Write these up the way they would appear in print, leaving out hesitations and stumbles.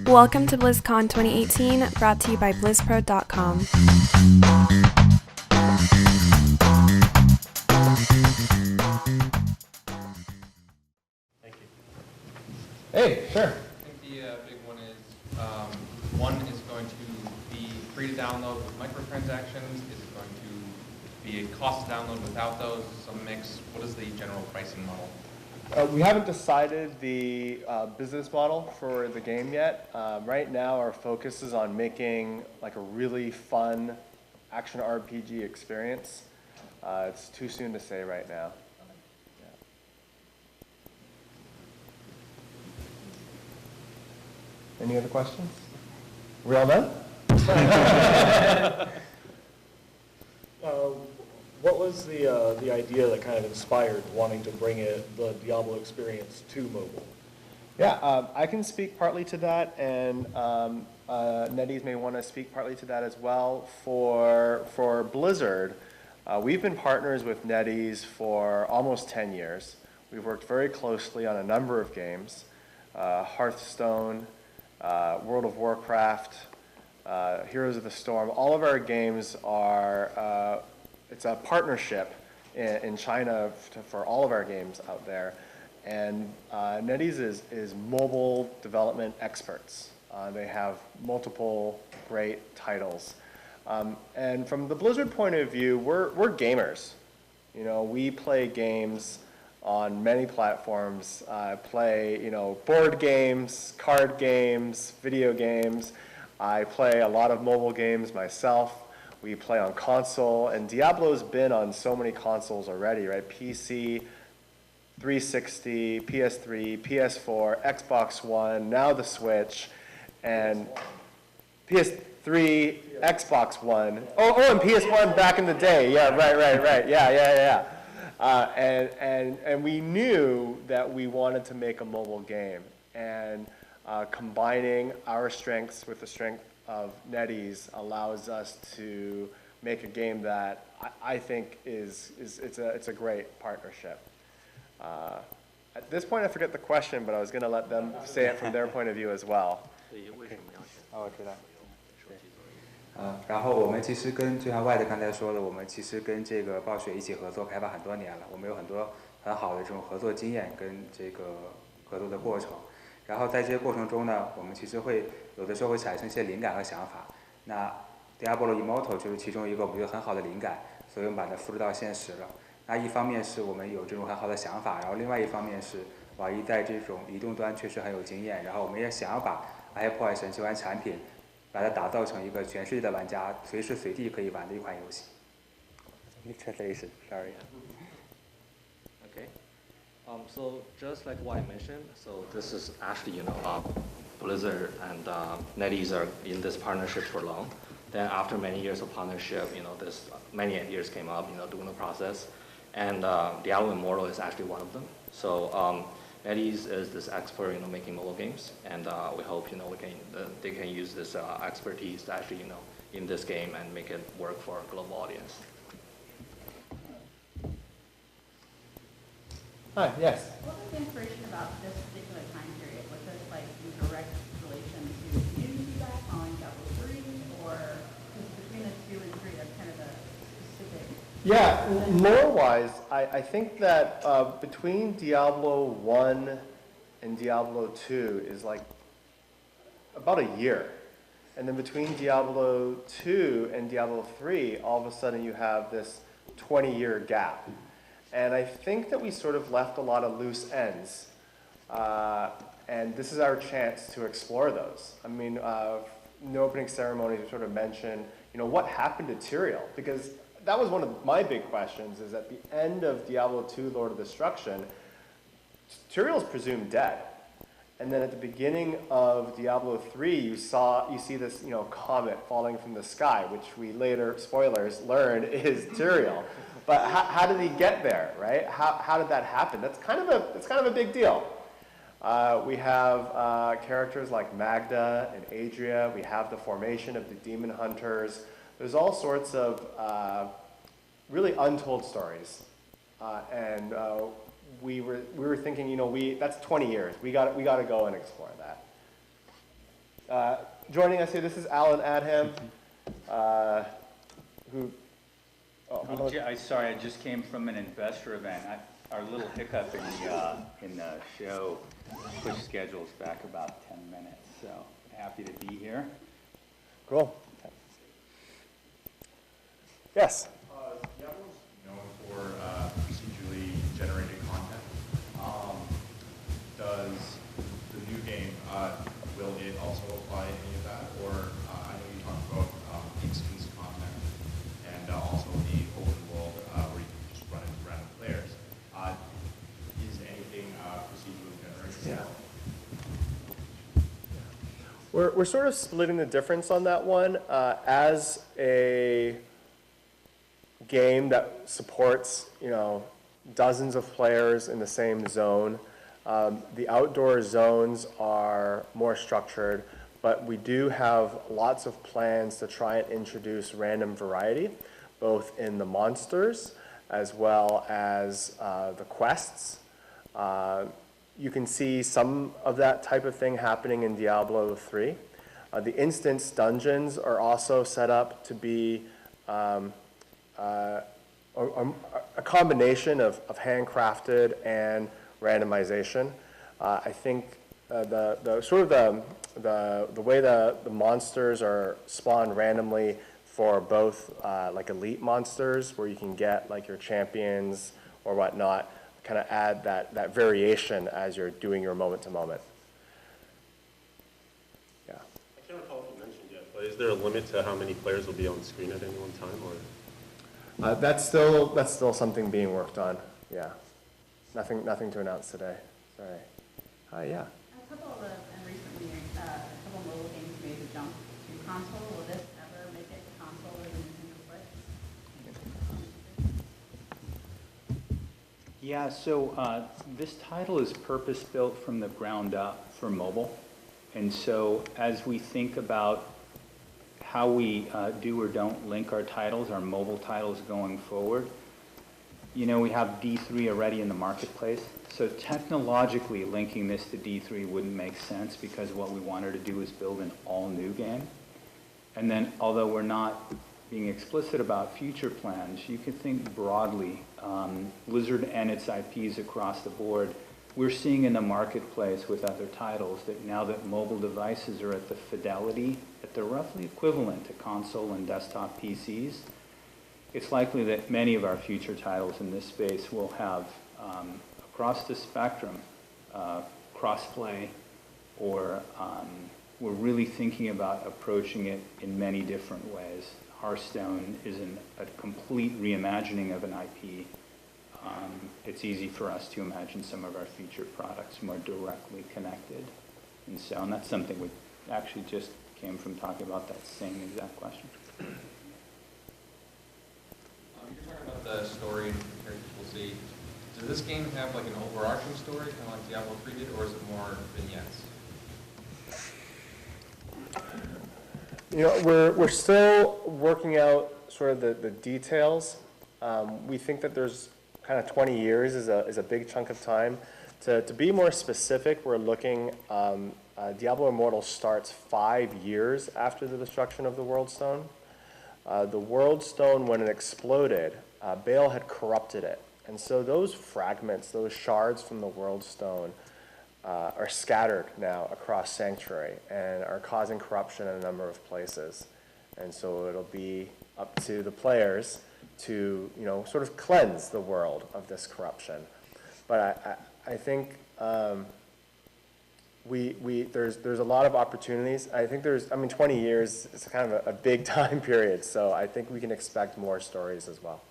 Welcome to BlizzCon 2018, brought to you by BlizzPro.com. Thank you. Hey, sure. I think the big one is, one is going to be free to download with microtransactions. Is it going to be a cost to download without those? Some mix. What is the general pricing model? We haven't decided the business model for the game yet. Right now, our focus is on making like a really fun action RPG experience. It's too soon to say right now. Yeah. Any other questions? We all done? What was the idea that kind of inspired wanting to bring the Diablo experience to mobile? Yeah, I can speak partly to that, and Netease may want to speak partly to that as well. For Blizzard, we've been partners with Netease for almost 10 years. We've worked very closely on a number of games, Hearthstone, World of Warcraft, Heroes of the Storm. All of our games are, it's a partnership in China for all of our games out there. And Netease is mobile development experts. They have multiple great titles. And from the Blizzard point of view, we're gamers. You know, we play games on many platforms, play, you know, board games, card games, video games. I play a lot of mobile games myself. We play on console, and Diablo's been on so many consoles already, right? PC, 360, PS3, PS4, Xbox One, now the Switch, and PS3, Xbox One. Oh, and PS1 back in the day. Yeah, right. Yeah. And we knew that we wanted to make a mobile game, and combining our strengths with the strength of Netease allows us to make a game that I think it's a great partnership. At this point, I forget the question, but I was going to let them say it from their point of view as well. 我知道。然后我们其实就像 Wyatt 刚才说的，我们其实跟这个暴雪一起合作开发很多年了，我们有很多很好的这种合作经验跟这个合作的过程。然后在这些过程中呢，我们其实会有的时候会产生一些灵感和想法。那 Diablo Immortal 就是其中一个我们觉得很好的灵感，所以我们把它付诸到现实了。那一方面是我们有这种很好的想法，然后另外一方面是网易在这种移动端确实很有经验，然后我们也想要把 iPod 这款产品把它打造成一个全世界的玩家随时随地可以玩的一款游戏。Translation, sorry. Okay. So just like what I mentioned, so this is actually, Blizzard and Netease are in this partnership for long. Then after many years of partnership, this many years came up, doing the process. And Diablo Immortal is actually one of them. So Netease is this expert, making mobile games, and we hope, they can use this expertise to actually, in this game and make it work for a global audience. Hi, yes. What was the inspiration about this particular time period? Was this like in direct relation to community feedback on Diablo 3, or because between the 2 and 3, that's kind of a specific? Yeah, lore-wise, I think that between Diablo 1 and Diablo 2 is like about a year. And then between Diablo 2 and Diablo 3, all of a sudden you have this 20-year gap. And I think that we sort of left a lot of loose ends. And this is our chance to explore those. I mean, in the opening ceremony, we sort of mentioned, what happened to Tyrael? Because that was one of my big questions, is at the end of Diablo 2, Lord of Destruction, Tyrael's presumed dead. And then at the beginning of Diablo 3, you see this, comet falling from the sky, which we later, spoilers, learned is Tyrael. But how did he get there, right? How did that happen? It's kind of a big deal. We have characters like Magda and Adria. We have the formation of the Demon Hunters. There's all sorts of really untold stories, and we were thinking, that's 20 years. We got to go and explore that. Joining us here, this is Alan Adham, who. Sorry, I just came from an investor event. Our little hiccup in the show pushed schedules back about 10 minutes, so happy to be here. Cool. Yes. Diablo's known for procedurally generated content. Does the new game, will it also apply any of that? Or I know you talked about instance content and also the open world where you can just run into random players. Is anything procedurally generated? Yeah. We're sort of splitting the difference on that one. As a game that supports, dozens of players in the same zone, the outdoor zones are more structured, but we do have lots of plans to try and introduce random variety, both in the monsters as well as the quests. You can see some of that type of thing happening in Diablo 3. The instance dungeons are also set up to be a combination of handcrafted and randomization. I think the way the monsters are spawned randomly for both like elite monsters, where you can get like your champions or whatnot, kind of add that variation as you're doing your moment to moment. Yeah. I can't recall if you mentioned yet, but is there a limit to how many players will be on screen at any one time, or? That's still something being worked on. Yeah, nothing to announce today. Sorry. Yeah. A couple of and recently, a couple of mobile games made the jump to console. Will this ever make it to console or the Nintendo Switch? Yeah, so this title is purpose-built from the ground up for mobile. And so as we think about how we do or don't link our titles, our mobile titles going forward, we have D3 already in the marketplace. So technologically, linking this to D3 wouldn't make sense, because what we wanted to do is build an all-new game. And then, although we're not being explicit about future plans, you can think broadly. Blizzard and its IPs across the board, we're seeing in the marketplace with other titles that now that mobile devices are at the fidelity, that they're roughly equivalent to console and desktop PCs, it's likely that many of our future titles in this space will have, across the spectrum, cross-play, or we're really thinking about approaching it in many different ways. Hearthstone is a complete reimagining of an IP. It's easy for us to imagine some of our future products more directly connected. And that's something we actually just came from talking about that same exact question. You're talking about the story and characters we'll see. Does this game have like an overarching story, kind of like Diablo 3 did, or is it more vignettes? We're still working out sort of the details. We think that there's kind of 20 years is a big chunk of time. To be more specific, we're looking, Diablo Immortal starts 5 years after the destruction of the World Stone. The World Stone, when it exploded, Baal had corrupted it. And so those fragments, those shards from the World Stone, are scattered now across Sanctuary and are causing corruption in a number of places. And so it'll be up to the players to, sort of cleanse the world of this corruption. But I think there's a lot of opportunities. I think 20 years is kind of a big time period, so I think we can expect more stories as well.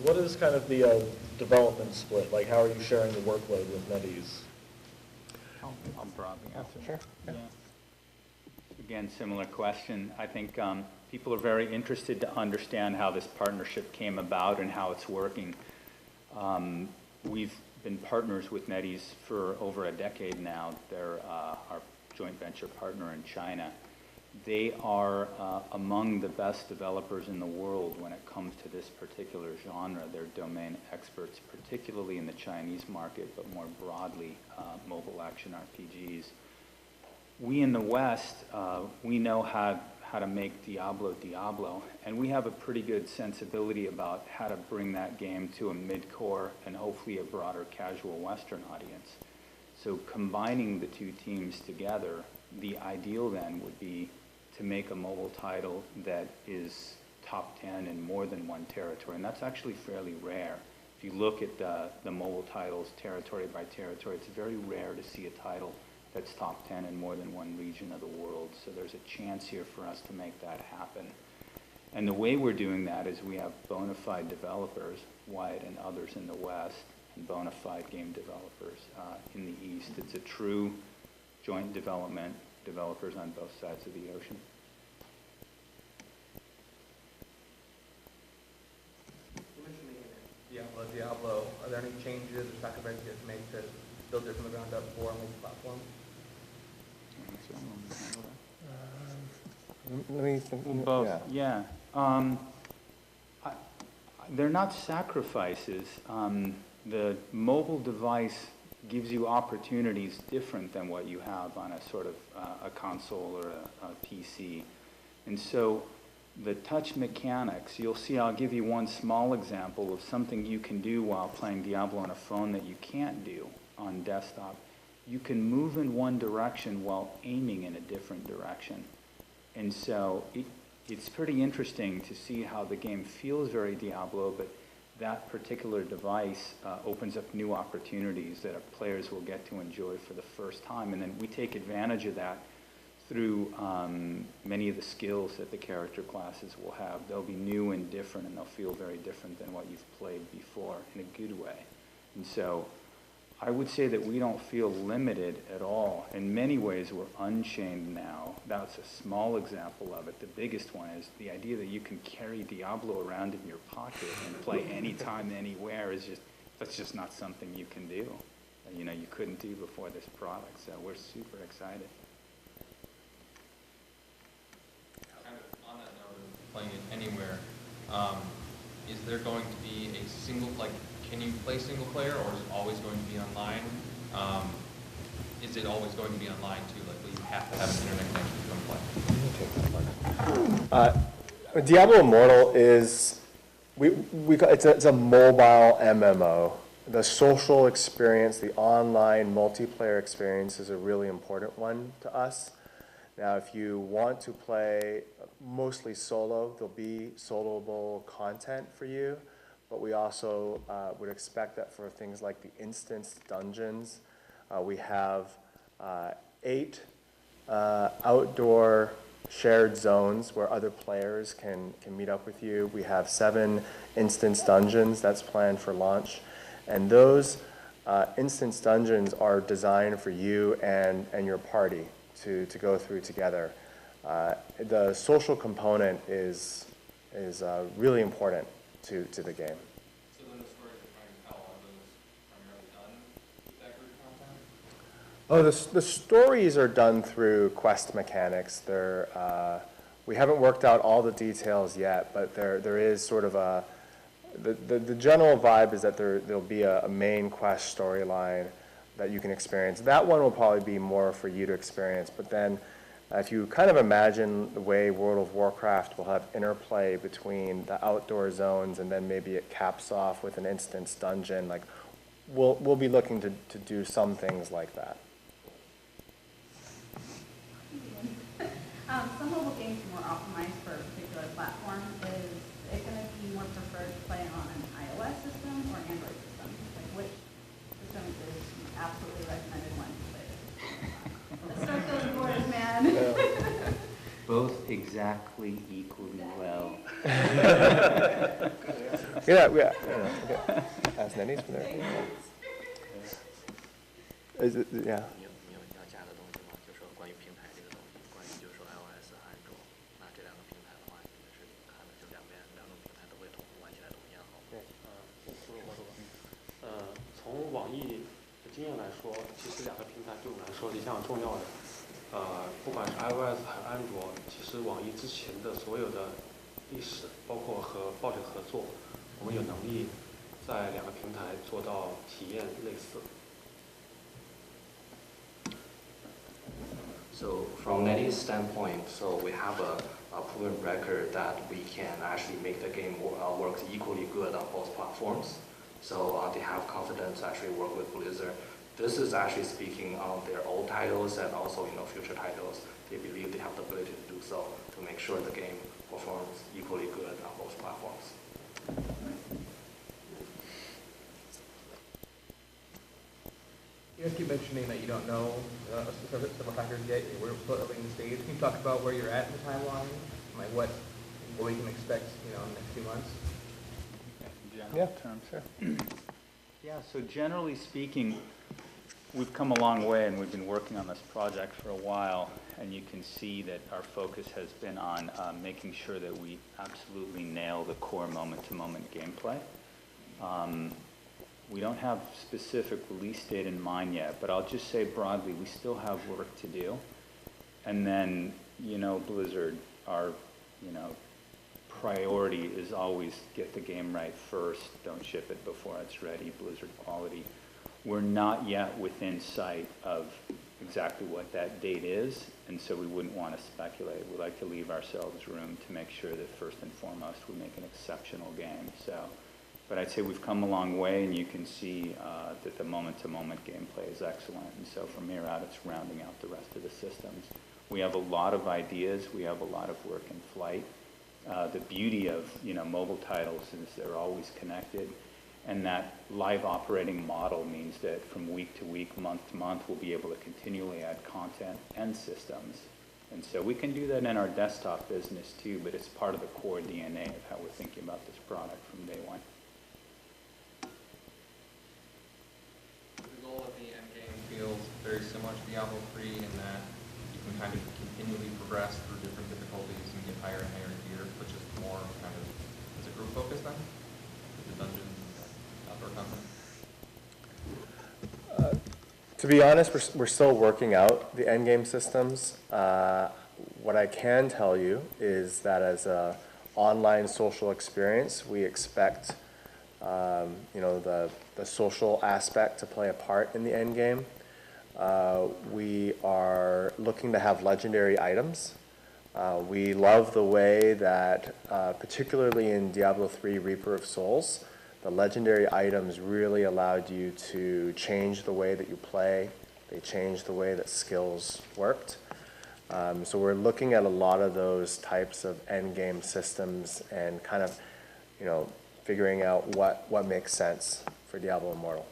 What is kind of the development split? Like, how are you sharing the workload with Netease? I'll broadly answer. Sure. Yeah. Again, similar question. I think people are very interested to understand how this partnership came about and how it's working. We've been partners with Netease for over a decade now. They're our joint venture partner in China. They are among the best developers in the world when it comes to this particular genre. They're domain experts, particularly in the Chinese market, but more broadly, mobile action RPGs. We in the West, we know how to make Diablo, and we have a pretty good sensibility about how to bring that game to a mid-core and hopefully a broader casual Western audience. So combining the two teams together, the ideal then would be to make a mobile title that is top 10 in more than one territory, and that's actually fairly rare. If you look at the mobile titles territory by territory, it's very rare to see a title that's top 10 in more than one region of the world. So there's a chance here for us to make that happen. And the way we're doing that is we have bona fide developers, Wyatt and others in the West, and bona fide game developers in the East. It's a true joint development, developers on both sides of the ocean. Diablo, are there any changes or sacrifices you have to make to build it from the ground up for a mobile platform? Let me think. Both, yeah. They're not sacrifices. The mobile device gives you opportunities different than what you have on a sort of a console or a PC. And so the touch mechanics, you'll see, I'll give you one small example of something you can do while playing Diablo on a phone that you can't do on desktop. You can move in one direction while aiming in a different direction. And so it's pretty interesting to see how the game feels very Diablo, but that particular device opens up new opportunities that players will get to enjoy for the first time. And then we take advantage of that through many of the skills that the character classes will have. They'll be new and different, and they'll feel very different than what you've played before in a good way. And so I would say that we don't feel limited at all. In many ways, we're unchained now. That's a small example of it. The biggest one is the idea that you can carry Diablo around in your pocket and play anytime, anywhere that's just not something you can do. You know, you couldn't do before this product. So we're super excited. Kind of on that note of playing it anywhere, is there going to be a single, can you play single player, or is it always going to be online? Is it always going to be online too? Will you have to have an internet connection to come play? Diablo Immortal is, it's a mobile MMO. The social experience, the online multiplayer experience is a really important one to us. Now, if you want to play mostly solo, there'll be soloable content for you. But we also would expect that for things like the instance dungeons, we have 8 outdoor shared zones where other players can meet up with you. We have 7 instance dungeons that's planned for launch. And those instance dungeons are designed for you and your party to go through together. The social component is really important to the game. So then the stories you're trying to tell, are those primarily done with that group content? Oh, the stories are done through quest mechanics. We haven't worked out all the details yet, but there is sort of the general vibe is that there'll be a main quest storyline that you can experience. That one will probably be more for you to experience, but then if you kind of imagine the way World of Warcraft will have interplay between the outdoor zones, and then maybe it caps off with an instance dungeon, we'll be looking to do some things like that. Some mobile games are more optimized for a particular platform. Is it going to be more preferred to play on an iOS system or Android system? Which system is absolutely recommended one to play with? Let's start those boards, man. Both exactly equally well. Yeah. Ask Netease for there. Is it, yeah. 你要加的东西吗？就是说关于平台这个东西，关于就是说 iOS 和安卓，那这两个平台的话，你们是怎么看的？就两种平台都会同步玩起来都一样好？对，从网易的经验来说，其实两个平台对我们来说是一项重要的。不管是 iOS 还是安卓，其实网易之前的所有的历史，包括和暴雪合作，我们有能力在两个平台做到体验类似。So from Netease standpoint, so we have a proven record that we can actually make the game work equally good on both platforms. So they have confidence to actually work with Blizzard. This is actually speaking on their old titles and also future titles. They believe they have the ability to do so to make sure the game performs equally good on both platforms. You guys keep mentioning that you don't know several factors yet. We're still early in the stage. Can you talk about where you're at in the timeline? Like what we can expect, in the next few months? Yeah, terms, sure. Yeah, so generally speaking, we've come a long way and we've been working on this project for a while, and you can see that our focus has been on making sure that we absolutely nail the core moment-to-moment gameplay. We don't have specific release date in mind yet, but I'll just say broadly, we still have work to do. And then, Blizzard, our, priority is always get the game right first, don't ship it before it's ready, Blizzard quality. We're not yet within sight of exactly what that date is, and so we wouldn't want to speculate. We like to leave ourselves room to make sure that first and foremost we make an exceptional game. But I'd say we've come a long way, and you can see that the moment-to-moment gameplay is excellent. And so from here out, it's rounding out the rest of the systems. We have a lot of ideas. We have a lot of work in flight. The beauty of mobile titles is they're always connected, and that live operating model means that from week to week, month to month, we'll be able to continually add content and systems. And so we can do that in our desktop business too, but it's part of the core DNA of how we're thinking about this product from day one. The goal of the end game feels very similar to Diablo 3 in that you can kind of continually progress through different difficulties and get higher and higher gear, which is more kind of, is it group focus then? The dungeons, outdoor content? To be honest, we're still working out the endgame systems. What I can tell you is that as an online social experience, we expect the social aspect to play a part in the endgame. We are looking to have legendary items. We love the way that, particularly in Diablo 3 Reaper of Souls, the legendary items really allowed you to change the way that you play. They changed the way that skills worked. So we're looking at a lot of those types of endgame systems and kind of, figuring out what makes sense for Diablo Immortal.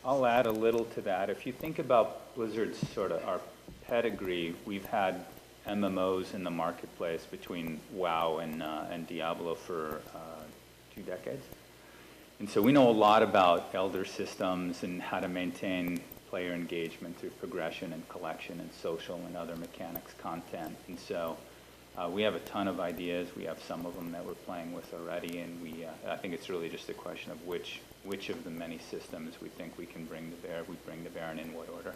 I'll add a little to that. If you think about Blizzard's sort of our pedigree, we've had MMOs in the marketplace between WoW and Diablo for 2 decades. And so we know a lot about elder systems and how to maintain player engagement through progression and collection and social and other mechanics content. And so we have a ton of ideas. We have some of them that we're playing with already, and I think it's really just a question of which of the many systems we think we can bring to bear, and in what order.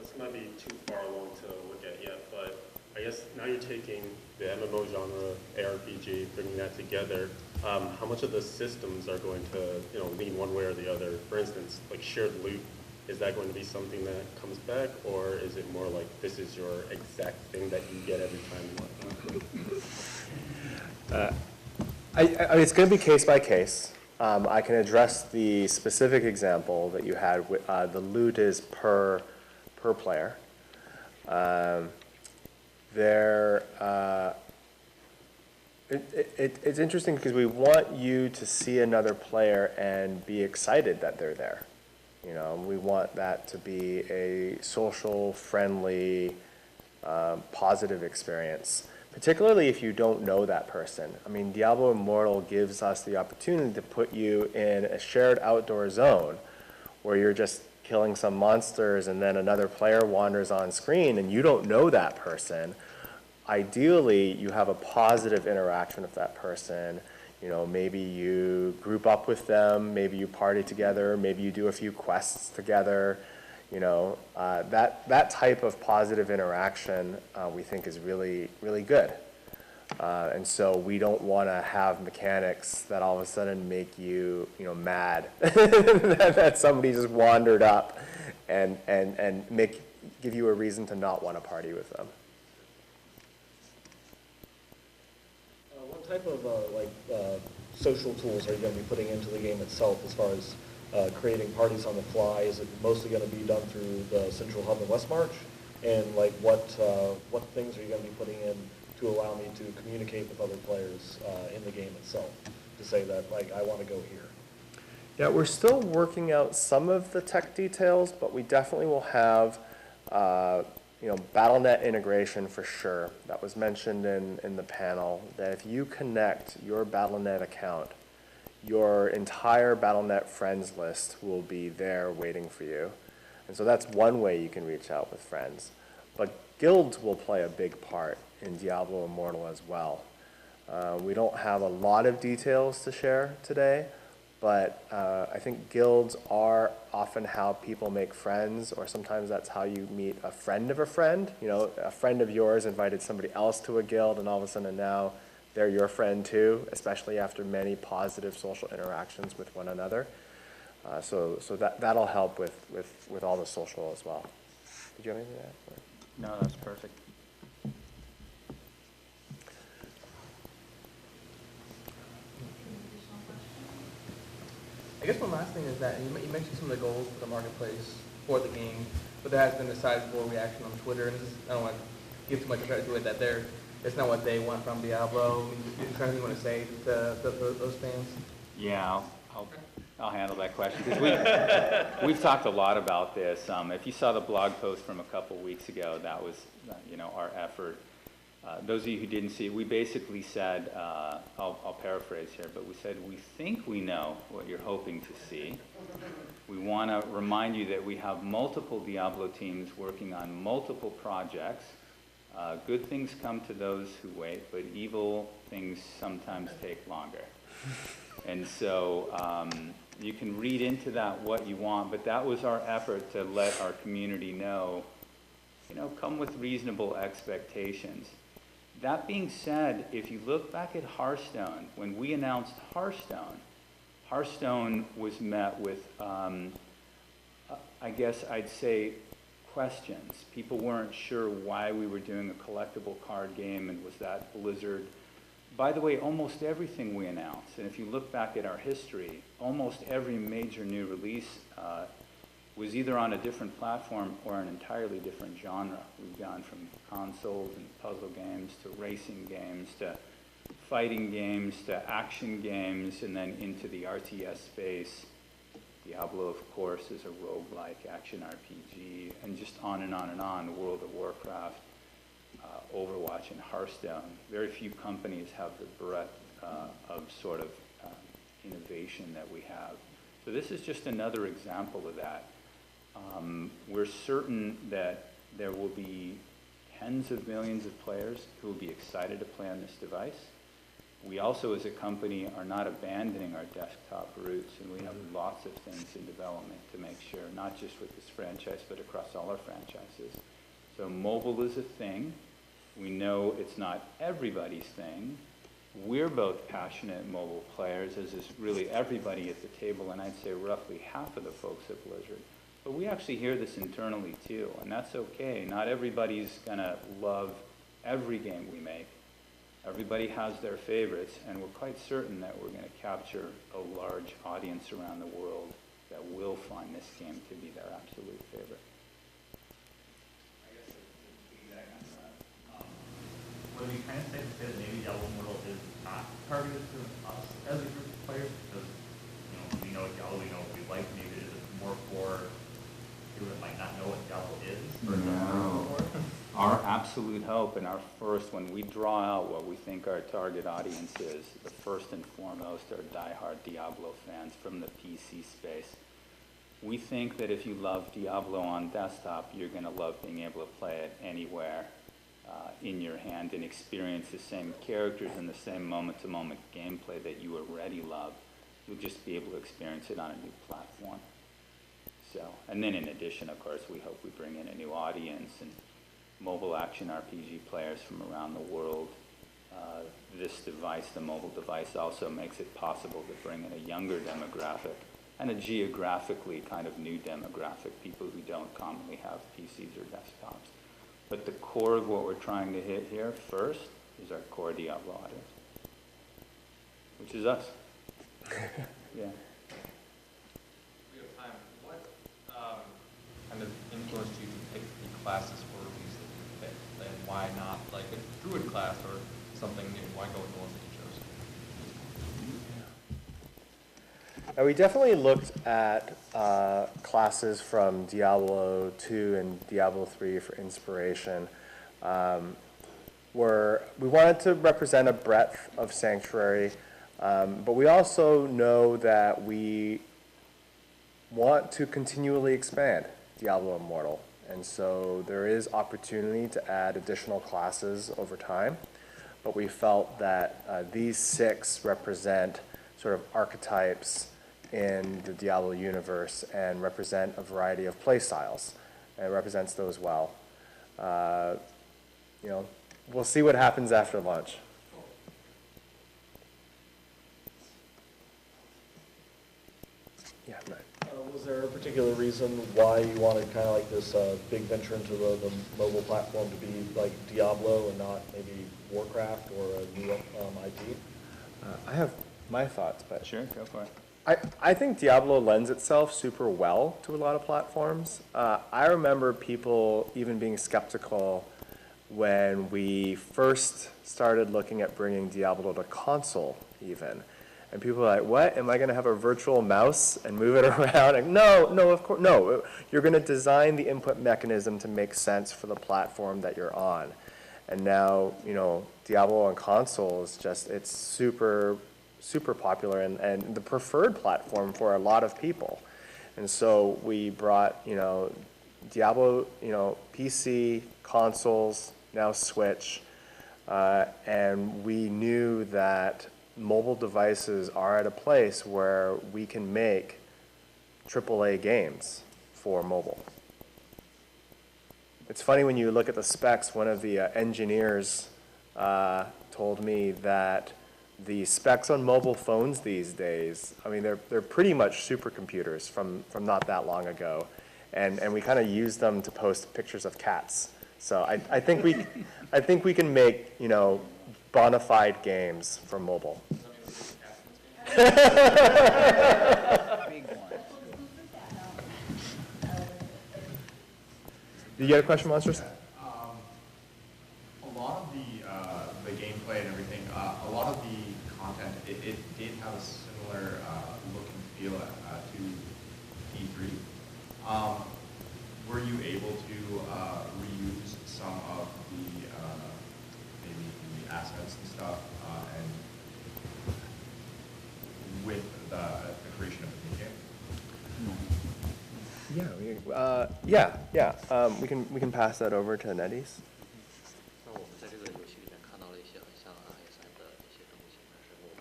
This might be too far along to look at yet, but I guess now you're taking the MMO genre, ARPG, bringing that together. How much of the systems are going to, lean one way or the other? For instance, like shared loot, is that going to be something that comes back, or is it more like this is your exact thing that you get every time? I mean, it's going to be case by case. I can address the specific example that you had. The loot is per player. It's interesting because we want you to see another player and be excited that they're there. We want that to be a social, friendly, positive experience, particularly if you don't know that person. I mean, Diablo Immortal gives us the opportunity to put you in a shared outdoor zone where you're just killing some monsters and then another player wanders on screen and you don't know that person. Ideally, you have a positive interaction with that person. Maybe you group up with them, maybe you party together, maybe you do a few quests together. That type of positive interaction we think is really, really good. And so we don't want to have mechanics that all of a sudden make you, mad that somebody just wandered up and give you a reason to not want to party with them. What type of social tools are you going to be putting into the game itself as far as creating parties on the fly? Is it mostly going to be done through the Central Hub in Westmarch? And what things are you going to be putting in to allow me to communicate with other players in the game itself to say that I want to go here? Yeah, we're still working out some of the tech details, but we definitely will have BattleNet integration for sure. That was mentioned in the panel, that if you connect your BattleNet account, your entire BattleNet friends list will be there waiting for you. And so that's one way you can reach out with friends. But guilds will play a big part in Diablo Immortal as well. We don't have a lot of details to share today, but I think guilds are often how people make friends, or sometimes that's how you meet a friend of a friend. A friend of yours invited somebody else to a guild, and all of a sudden now they're your friend too, especially after many positive social interactions with one another. So that'll help with all the social as well. Did you have anything to add? No, that's perfect. I guess one last thing is that you mentioned some of the goals for the marketplace for the game, but there has been a sizable reaction on Twitter, and I don't want to give too much credit to it, that it's not what they want from Diablo. Is there anything you want to say to those fans? Yeah, I'll handle that question, because we've talked a lot about this. If you saw the blog post from a couple weeks ago, that was our effort. Those of you who didn't see it, we basically said, I'll paraphrase here, but we said, we think we know what you're hoping to see. We want to remind you that we have multiple Diablo teams working on multiple projects. Good things come to those who wait, but evil things sometimes take longer. And so you can read into that what you want, but that was our effort to let our community know, come with reasonable expectations. That being said, if you look back at Hearthstone, when we announced Hearthstone was met with, I guess I'd say, questions. People weren't sure why we were doing a collectible card game, and was that Blizzard? By the way, almost everything we announced, and if you look back at our history, almost every major new release was either on a different platform or an entirely different genre. We've gone from consoles and puzzle games to racing games to fighting games to action games, and then into the RTS space. Diablo, of course, is a roguelike action RPG, and just on and on and on. World of Warcraft, Overwatch, and Hearthstone. Very few companies have the breadth of sort of innovation that we have. So this is just another example of that. We're certain that there will be tens of millions of players who will be excited to play on this device. We also, as a company, are not abandoning our desktop roots, and we have lots of things in development to make sure, not just with this franchise, but across all our franchises. So mobile is a thing. We know it's not everybody's thing. We're both passionate mobile players, as is really everybody at the table, and I'd say roughly half of the folks at Blizzard. But we actually hear this internally too, and that's okay. Not everybody's gonna love every game we make. Everybody has their favorites, and we're quite certain that we're gonna capture a large audience around the world that will find this game to be their absolute favorite. I guess to piggyback on that, would it be kind of safe to say that maybe Diablo Immortal is not targeted to us as a group of players? Because, we know Diablo, we know what we like, maybe it is more for people that might not know what Diablo is? Or No. Our absolute hope, and our first, when we draw out what we think our target audience is, the first and foremost are diehard Diablo fans from the PC space. We think that if you love Diablo on desktop, you're going to love being able to play it anywhere in your hand and experience the same characters and the same moment-to-moment gameplay that you already love. You'll just be able to experience it on a new platform. So, and then in addition, of course, we hope we bring in a new audience and mobile action RPG players from around the world. This device, the mobile device, also makes it possible to bring in a younger demographic and a geographically kind of new demographic, people who don't commonly have PCs or desktops. But the core of what we're trying to hit here first is our core Diablo audience, which is us. Yeah. We have time. What kind of influenced you to pick the classes for release that you picked? And why not like a druid class or something new? Why go with the ones that you chose? We definitely looked at classes from Diablo 2 and Diablo 3 for inspiration. Where we wanted to represent a breadth of Sanctuary, but we also know that we want to continually expand Diablo Immortal. And so there is opportunity to add additional classes over time. But we felt that these 6 represent sort of archetypes in the Diablo universe and represent a variety of play styles. And it represents those well. You know, we'll see what happens after launch. Yeah, right. Was there a particular reason why you wanted kind of like this big venture into the mobile platform to be like Diablo and not maybe Warcraft or a new IP? I have my thoughts, but sure, go for it. I think Diablo lends itself super well to a lot of platforms. I remember people even being skeptical when we first started looking at bringing Diablo to console even. And people were like, what? Am I going to have a virtual mouse and move it around? Like, no, of course, no. You're going to design the input mechanism to make sense for the platform that you're on. And now, you know, Diablo on console is just, it's super popular and the preferred platform for a lot of people. And so we brought, you know, Diablo, you know, PC, consoles, now Switch, and we knew that mobile devices are at a place where we can make AAA games for mobile. It's funny when you look at the specs, one of the engineers told me that the specs on mobile phones these days, I mean, they're pretty much supercomputers from not that long ago. And we kind of use them to post pictures of cats. So I think we can make, you know, bona fide games for mobile. You get a question, Monsters? A lot of the gameplay and everything, a lot of the content, it did have a similar look and feel to E3. Were you able to reuse some of the maybe the assets and stuff, and with the creation of the new game? We can pass that over to Netease. 那我们在这个游戏里面看到了一些很像 IS3的一些东西，但是我们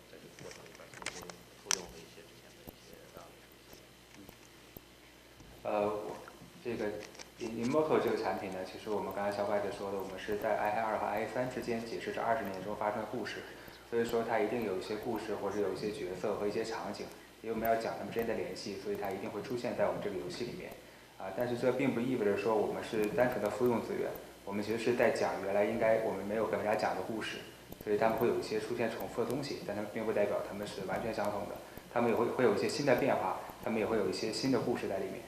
在这个过程里边重新复用了一些之前的一些这个 Immortal 这个产品呢，其实我们刚才小怪者说的，我们是在 II 和 II3之间解释这20年中发生的故事，所以说它一定有一些故事或者有一些角色和一些场景，因为我们要讲它们之间的联系，所以它一定会出现在我们这个游戏里面。但是这并不意味着说我们是单纯的复用资源，我们其实是在讲原来应该我们没有跟人家讲的故事，所以他们会有一些出现重复的东西，但它们并不代表他们是完全相同的，他们也会有一些新的变化，他们也会有一些新的故事在里面。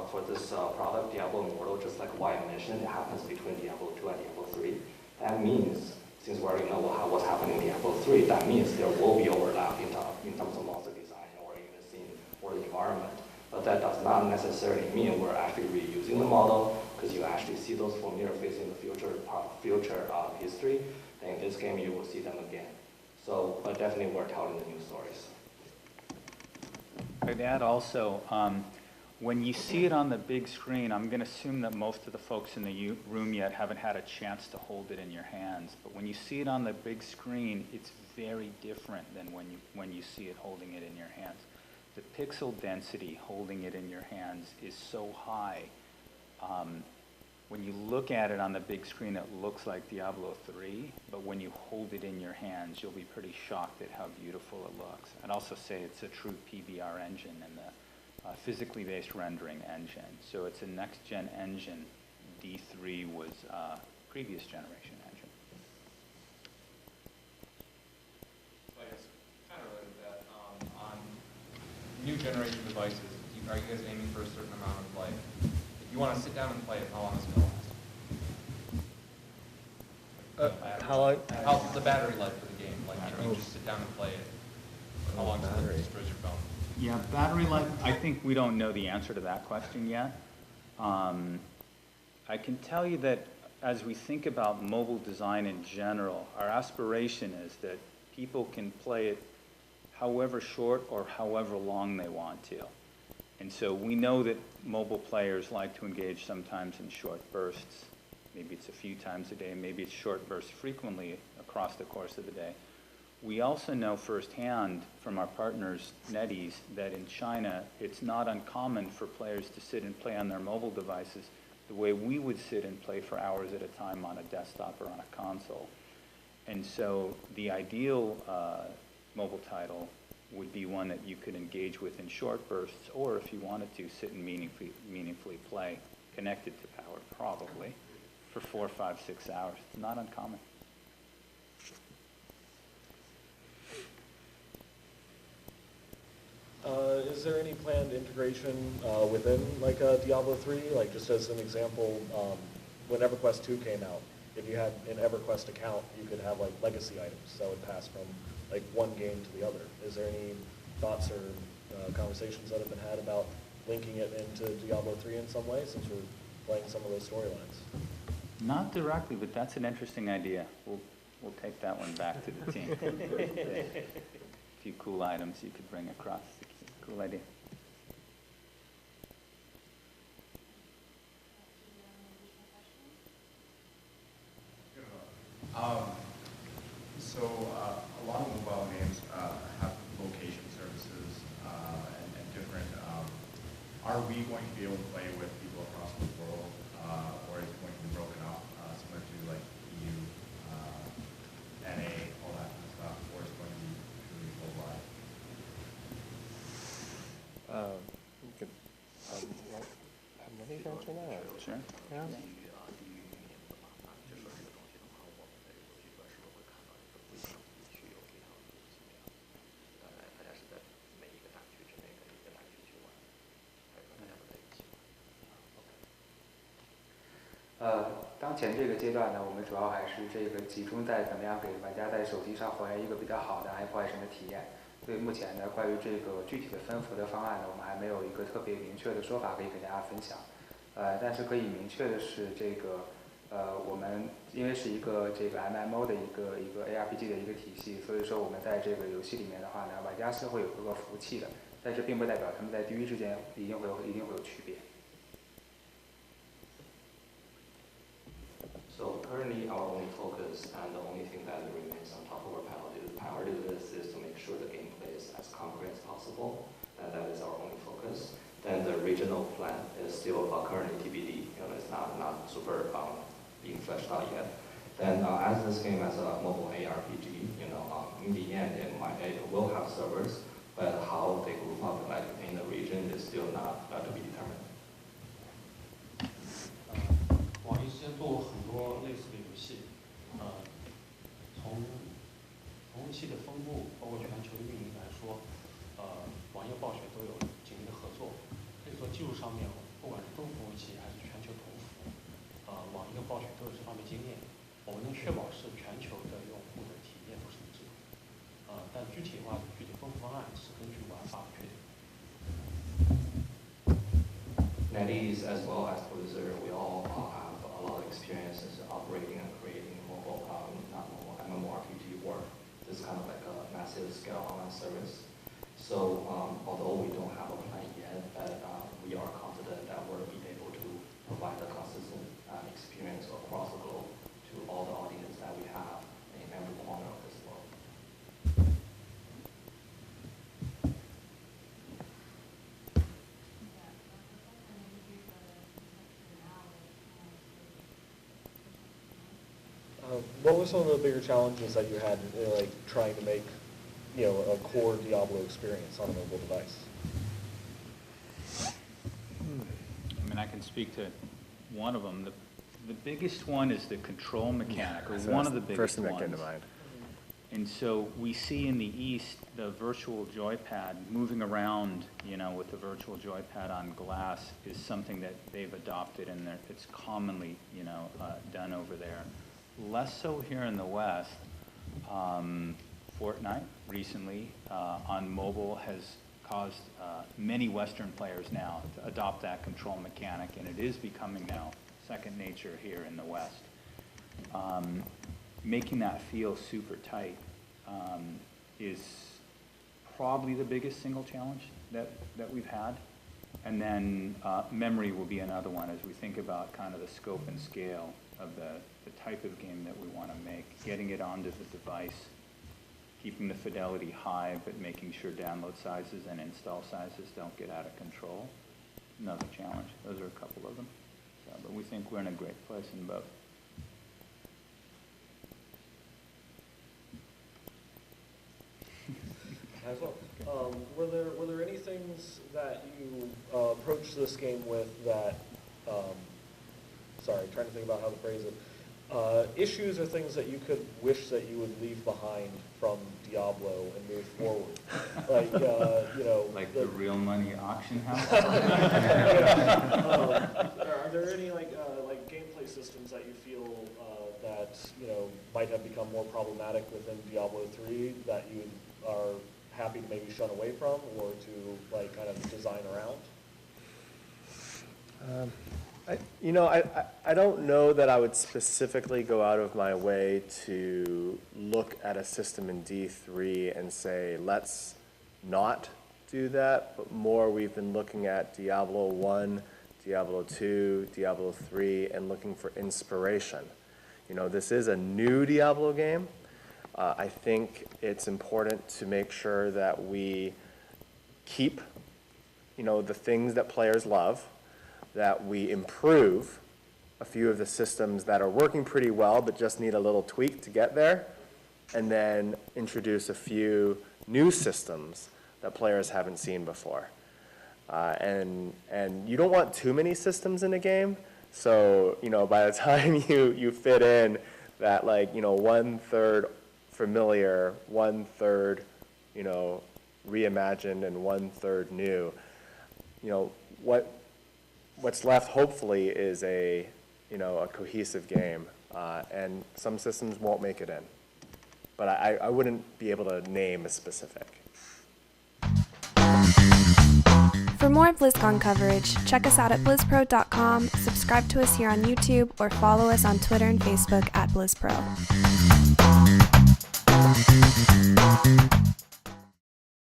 For this product, Diablo Immortal, just like Wyatt mentioned, it happens between Diablo 2 and Diablo 3. That means, since we already know what's happening in Diablo 3, that means there will be overlap in terms of monster design or in the scene or the environment. But that does not necessarily mean we're actually reusing the model, because you actually see those familiar faces in the future history. And in this game, you will see them again. So, but definitely we're telling the new stories. I'd add also, When you see it on the big screen, I'm going to assume that most of the folks in the room yet haven't had a chance to hold it in your hands. But when you see it on the big screen, it's very different than when you see it holding it in your hands. The pixel density holding it in your hands is so high. When you look at it on the big screen, it looks like Diablo 3, but when you hold it in your hands, you'll be pretty shocked at how beautiful it looks. I'd also say it's a true PBR engine and the physically based rendering engine. So it's a next-gen engine. D3 was previous generation engine. So I guess kind of related to that, on new generation devices, are you guys aiming for a certain amount of like, if you want to sit down and play it, how long is it going to last? How long? How's the battery life for the game? Like, you just sit down and play it. Or how long does it destroy your phone? Yeah, battery life, I think we don't know the answer to that question yet. I can tell you that as we think about mobile design in general, our aspiration is that people can play it however short or however long they want to. And so we know that mobile players like to engage sometimes in short bursts. Maybe it's a few times a day, maybe it's short bursts frequently across the course of the day. We also know firsthand from our partners, Netease, that in China, it's not uncommon for players to sit and play on their mobile devices the way we would sit and play for hours at a time on a desktop or on a console. And so the ideal mobile title would be one that you could engage with in short bursts, or if you wanted to, sit and meaningfully play, connected to power, probably, for 4, 5, 6 hours. It's not uncommon. Is there any planned integration within like Diablo 3? Like just as an example, when EverQuest 2 came out, if you had an EverQuest account, you could have like legacy items that would pass from like one game to the other. Is there any thoughts or conversations that have been had about linking it into Diablo 3 in some way, since we're playing some of those storylines? Not directly, but that's an interesting idea. We'll take that one back to the team. A few cool items you could bring across. Cool idea. So a lot of mobile games have location services and different. Are we going to be able to play with people across the world, or is it going to be broken up, similar to like EU, NA, all that kind of stuff, or is it going to be truly worldwide? You could, have Lenny answer that? Sure. Yeah.当前这个阶段呢，我们主要还是这个集中在怎么样给玩家在手机上还原一个比较好的 iPhone 的体验。所以目前呢，关于这个具体的分服的方案呢，我们还没有一个特别明确的说法可以给大家分享。但是可以明确的是，这个我们因为是一个这个 MMO 的一个 ARPG 的一个体系，所以说我们在这个游戏里面的话呢，玩家是会有各个服务器的，但是并不代表他们在地域之间一定会有区别。So currently our only focus and the only thing that remains on top of our priority list is to make sure the gameplay is as concrete as possible, and that is our only focus. Then the regional plan is still currently TBD, it's not super being fleshed out yet. Then as this game as a mobile ARPG, in the end it will have servers, but how they group up like in the region is still not to be determined. 网易之前做过很多类似的游戏，从服务器的分布，包括全球的运营来说，网易和暴雪都有紧密的合作。可以说技术上面，不管是分服务器还是全球同服，网易和暴雪都有这方面经验。我们能确保是全球的用户的体验都是一致的。但具体的话，具体分布方案是根据玩法确定。Netease as well as Blizzard, we all have a lot of experiences operating and creating MMORPG work. This is kind of like a massive scale online service. So although we don't have a plan yet, but we are What were some of the bigger challenges that you had, like trying to make, a core Diablo experience on a mobile device? I mean, I can speak to one of them. The biggest one is the control mechanic, or So one that's of the the biggest first thing that ones. came to mind. And so we see in the East the virtual joypad moving around, with the virtual joypad on glass is something that they've adopted, and it's commonly, done over there. Less so here in the West. Fortnite recently on mobile has caused many Western players now to adopt that control mechanic, and it is becoming now second nature here in the West. Making that feel super tight is probably the biggest single challenge that we've had. And then memory will be another one as we think about kind of the scope and scale of the type of game that we want to make, getting it onto the device, keeping the fidelity high, but making sure download sizes and install sizes don't get out of control. Another challenge. Those are a couple of them. So, but we think we're in a great place in both. As well. Were there any things that you approached this game with that, sorry, trying to think about how to phrase it, issues or things that you could wish that you would leave behind from Diablo and move forward? Like, Like the real money auction house? Are there any like gameplay systems that you feel that, might have become more problematic within Diablo 3 that you are happy to maybe shun away from or to like kind of design around? I don't know that I would specifically go out of my way to look at a system in D3 and say, let's not do that, but more we've been looking at Diablo 1, Diablo 2, Diablo 3, and looking for inspiration. This is a new Diablo game. I think it's important to make sure that we keep, the things that players love, that we improve a few of the systems that are working pretty well but just need a little tweak to get there, and then introduce a few new systems that players haven't seen before. And you don't want too many systems in a game, so by the time you fit in that 1/3 familiar, 1/3 reimagined, and 1/3 new, what's left hopefully is a cohesive game, and some systems won't make it in, but I wouldn't be able to name a specific. For more BlizzCon coverage, check us out at blizzpro.com, subscribe to us here on YouTube, or follow us on Twitter and Facebook at BlizzPro.